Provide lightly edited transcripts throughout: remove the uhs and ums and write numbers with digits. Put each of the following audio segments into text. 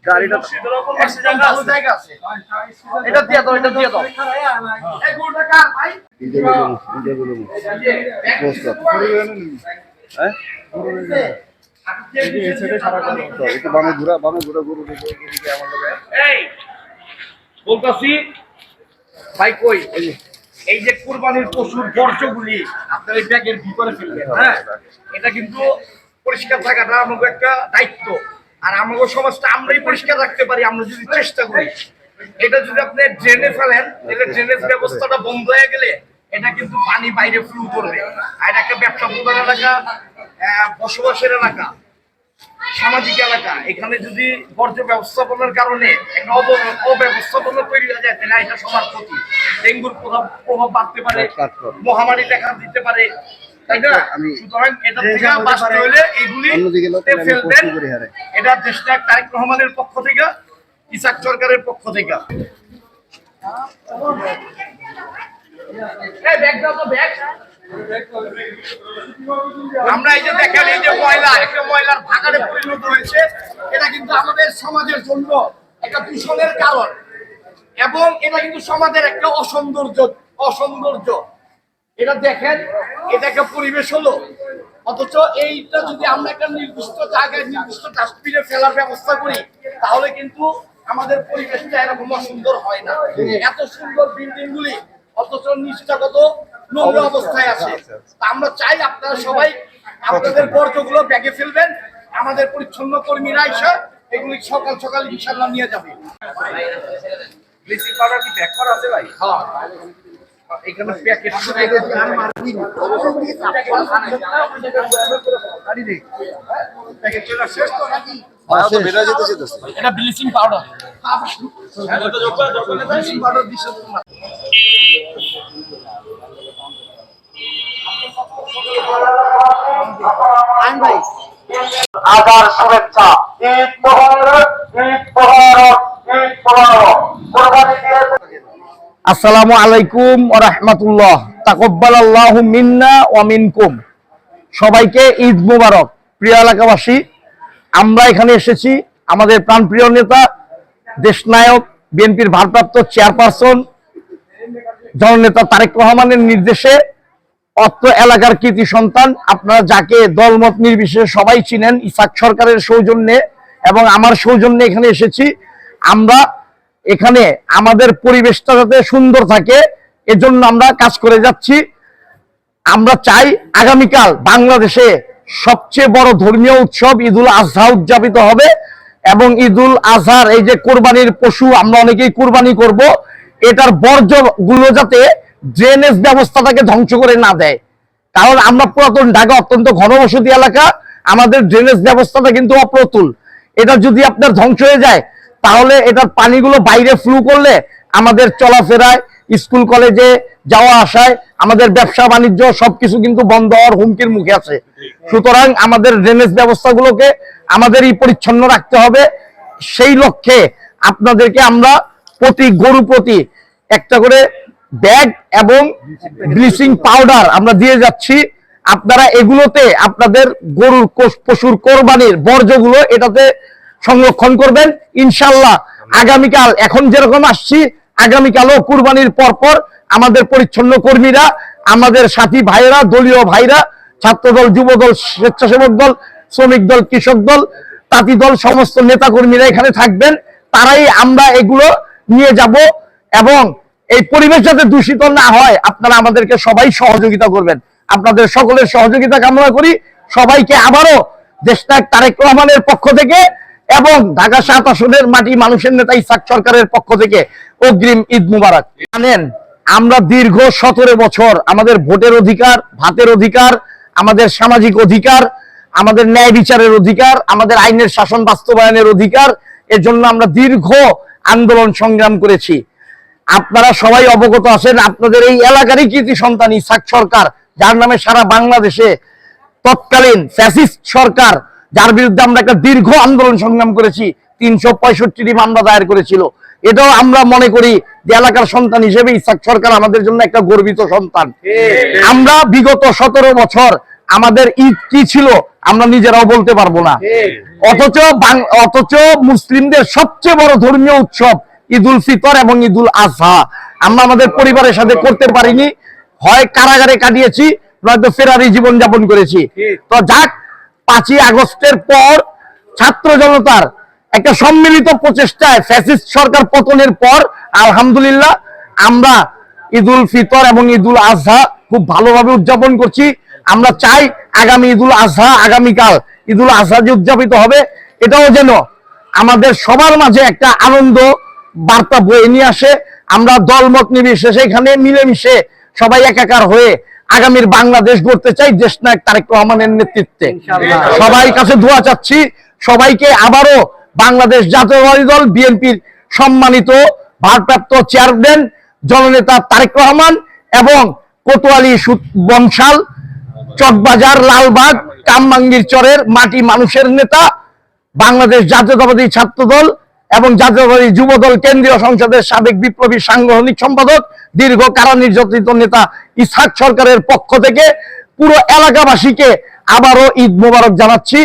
গাড়িটা ভালো জায়গা আছে, এটা দিয়ে দাও, এটা দিয়ে দাও। এই গরুটা কার ভাই? বলতাছি ভাই কই এই যে কুরবানির পশুর বর্জ্যগুলি আপনার এই ব্যাগের ভিতরে ফেলবেন, হ্যাঁ? এটা কিন্তু পরিষ্কার থাকাটা আমাদের একটা দায়িত্ব, আর আমাদের সমাজটা আমরাই পরিষ্কার রাখতে পারি আমরা যদি চেষ্টা করি। এটা যদি আপনি ড্রেনে ফেলেন, তাহলে ড্রেনেজ ব্যবস্থাটা বন্ধ হয়ে গেলে এটা কিন্তু পানি বাইরে ফ্লো করবে। আর এটা একটা ব্যবসা প্রধান এলাকা, বসবাসের এলাকা, সামাজিক এলাকা, এখানে যদি বর্জ্য ব্যবস্থাপনার কারণে একটা অব্যবস্থাপনা তৈরি হয়ে যায়, তাহলে এটা সবার ক্ষতি। ডেঙ্গুর প্রভাব বাড়তে পারে, মহামারী দেখা দিতে পারে, তাই না? সুতরাং এটা থেকে বাঁচতে হলে এইগুলি ফেলবেন। এটা দেশনায়ক তারেক রহমানের পক্ষ থেকে, ইসাক সরকারের পক্ষ থেকে। আমরা এই যে দেখেন, এই যে ময়লা, একটা ময়লার ভাগাড়ে পরিণত হয়েছে, এটা কিন্তু আমাদের সমাজের জন্য একটা দূষণের কারণ, এবং এটা কিন্তু সমাজের একটা অসৌন্দর্য। এটা দেখেন, এটা একটা পরিবেশ হলো, অথচ এইটা যদি আমরা একটা নির্দিষ্ট জায়গায় নির্দিষ্ট ডাস্টবিনে ফেলার ব্যবস্থা করি, তাহলে কিন্তু আমাদের পরিবেশটা এরকম অসুন্দর হয় না। এত সুন্দর বিল্ডিং গুলি অথচ নিষ্ঠাগত নোংরা অবস্থায় আছে। আমরা চাই আপনারা সবাই আপনাদের বর্জ্যগুলো ব্যাগে ফেলবেন, আমাদের পরিচ্ছন্ন কর্মীরা এসে এগুলি সকাল সকাল ইনশাআল্লাহ নিয়ে যাবে। ব্লিচিং পাউডার কি ব্যাগ করা আছে ভাই? হ্যাঁ, এখানে প্যাকেট প্যাকেট চলে শেষ তো নাকি? এটা ব্লিচিং পাউডার, ব্লিচিং পাউডার দিছে না। আগার শুভেচ্ছা, ঈদ মোবারক, ঈদ মোবারক, ঈদ মোবারক। আসসালামু আলাইকুম ওয়া রাহমাতুল্লাহ। তাকাব্বালাল্লাহু মিন্না ওয়া মিনকুম। সবাইকে ঈদ মোবারক। প্রিয় এলাকাবাসী, আমরা এখানে এসেছি আমাদের প্রাণপ্রিয় নেতা, দেশনায়ক, বিএনপির ভারপ্রাপ্ত চেয়ারপারসন জননেতা তারেক রহমানের নির্দেশে অত্র এলাকার কৃতি সন্তান, আপনারা যাকে দলমত নির্বিশেষে সবাই চিনেন, ইসাক সরকারের সৌজন্যে এবং আমার সৌজন্যে এখানে এসেছি। আমরা এখানে আমাদের পরিবেশটা যাতে সুন্দর থাকে এজন্য আমরা কাজ করে যাচ্ছি। আমরা চাই আগামীকাল বাংলাদেশে সবচেয়ে বড় ধর্মীয় উৎসব ঈদুল আজহা উদযাপিত হবে, এবং ঈদুল আজহার এই যে কোরবানির পশু আমরা অনেকেই কোরবানি করব, এটার বর্জ্যগুলো যাতে ড্রেনেজ ব্যবস্থাটাকে ধ্বংস করে না দেয়। কারণ আমরা পুরাতন ঢাকা অত্যন্ত ঘনবসতি এলাকা, আমাদের ড্রেনেজ ব্যবস্থাটা কিন্তু অপ্রতুল। এটা যদি আপনার ধ্বংস হয়ে যায়, তাহলে এটার পানিগুলো বাইরে ফ্লো করলে আমাদের চলাফেরায়, স্কুল কলেজে যাওয়া আসায়, আমাদের ব্যবসা বাণিজ্য সবকিছু কিন্তু বন্ধ হওয়ার হুমকির মুখে আছে। সুতরাং আমাদের ড্রেনেজ ব্যবস্থাগুলোকে আমাদেরই পরিচ্ছন্ন রাখতে হবে। সেই লক্ষ্যে আপনাদেরকে আমরা প্রতি গরু প্রতি একটা করে ব্যাগ এবং ব্লিচিং পাউডার আমরা দিয়ে যাচ্ছি। আপনারা এগুলোতে আপনাদের গরুর পশুর কোরবানির বর্জ্যগুলো এটাতে সংরক্ষণ করবেন। ইনশাল্লাহ আগামীকাল, এখন যেরকম আসছি, আগামীকালও কুরবানির পরপর আমাদের পরিচ্ছন্ন কর্মীরা, আমাদের সাথী ভাইরা, দলীয় ভাইরা, ছাত্রদল, যুবদল, স্বেচ্ছাসেবক দল, শ্রমিক দল, কৃষক দল, তাঁতি দল, সমস্ত নেতা কর্মীরা এখানে থাকবেন। তারাই আমরা এগুলো নিয়ে যাব, এবং এই পরিবেশ যাতে দূষিত না হয় আপনারা আমাদেরকে সবাই সহযোগিতা করবেন। আপনাদের সকলের সহযোগিতা কামনা করি। সবাইকে আবারও দেশনায়ক তারেক রহমানের পক্ষ থেকে এবং ঢাকা ৭ আসনের মাটি মানুষের নেতা ইসাক সরকারের পক্ষ থেকে অগ্রিম ঈদ মুবারক। জানেন, আমরা দীর্ঘ 17 বছর আমাদের ভোটের অধিকার, ভাতের অধিকার, আমাদের সামাজিক অধিকার, আমাদের ন্যায় বিচারের অধিকার, আমাদের আইনের শাসন বাস্তবায়নের অধিকার, এর জন্য আমরা দীর্ঘ আন্দোলন সংগ্রাম করেছি। আপনারা সবাই অবগত আছেন, আপনাদের এই এলাকারই কৃতি সন্তান ইসাক সরকার, যার নামে সারা বাংলাদেশে তৎকালীন ফ্যাসিস্ট সরকার, যার বিরুদ্ধে আমরা একটা দীর্ঘ আন্দোলন সংগ্রাম করেছি, 365টি মামলা দায়ের করেছিল। এটাও আমরা মনে করি যে এলাকার সন্তান হিসেবে ইসাক সরকার আমাদের জন্য একটা গর্বিত সন্তান। আমরা বিগত 17 বছর আমাদের ঈদ কি ছিল আমরা নিজেরাও বলতে পারবো না। অথচ মুসলিমদের সবচেয়ে বড় ধর্মীয় উৎসব ঈদ উল ফিতর এবং ঈদ উল আজহা আমরা আমাদের পরিবারের সাথে করতে পারিনি, হয় কারাগারে কাটিয়েছি নয়তো ফেরারি জীবন যাপন করেছি। তো যাক, 5ই আগস্টের পর ছাত্র জনতার একটা সম্মিলিত প্রচেষ্টায় ফ্যাসিস্ট সরকার পতনের পর আলহামদুলিল্লাহ আমরা ঈদ উল ফিতর এবং ঈদ উল আজহা খুব ভালোভাবে উদযাপন করছি। আমরা চাই আগামী ঈদ উল আজহা, আগামীকাল ঈদ উল আজহা যে উদযাপিত হবে, এটাও যেন আমাদের সবার মাঝে একটা আনন্দ বার্তা বয়ে নিয়ে আসে। আমরা দলমত নির্বিশেষে এখানে মিলেমিশে সবাই একাকার হয়ে আগামীর বাংলাদেশ গড়তে চাই দেশনায়ক তারেক রহমানের নেতৃত্বে। সবাই কাছে দোয়া চাচ্ছি, সবাইকে আবারও বাংলাদেশ জাতীয়তাবাদী দল বিএনপির সম্মানিত ভারপ্রাপ্ত চেয়ারম্যান জননেতা তারেক রহমান এবং কোতোয়ালি বংশাল, চকবাজার, লালবাগ, কামবাঙ্গির চরের মাটি মানুষের নেতা, বাংলাদেশ জাতীয়তাবাদী ছাত্র দল এবং জাতীয়তাবাদী যুব দল কেন্দ্রীয় সংসদের সাবেক বিপ্লবী সাংগঠনিক সম্পাদক, দীর্ঘ কারা নির্যাতিত নেতা ইসহাক সরকারের পক্ষ থেকে পুরো এলাকাবাসীকে আবারও ঈদ মোবারক জানাচ্ছি।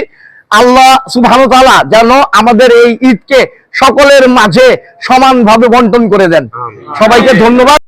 আল্লাহ সুবহানাহু ওয়া তাআলা যেন আমাদের এই ঈদকে সকলের মাঝে সমানভাবে বন্টন করে দেন। সবাইকে ধন্যবাদ।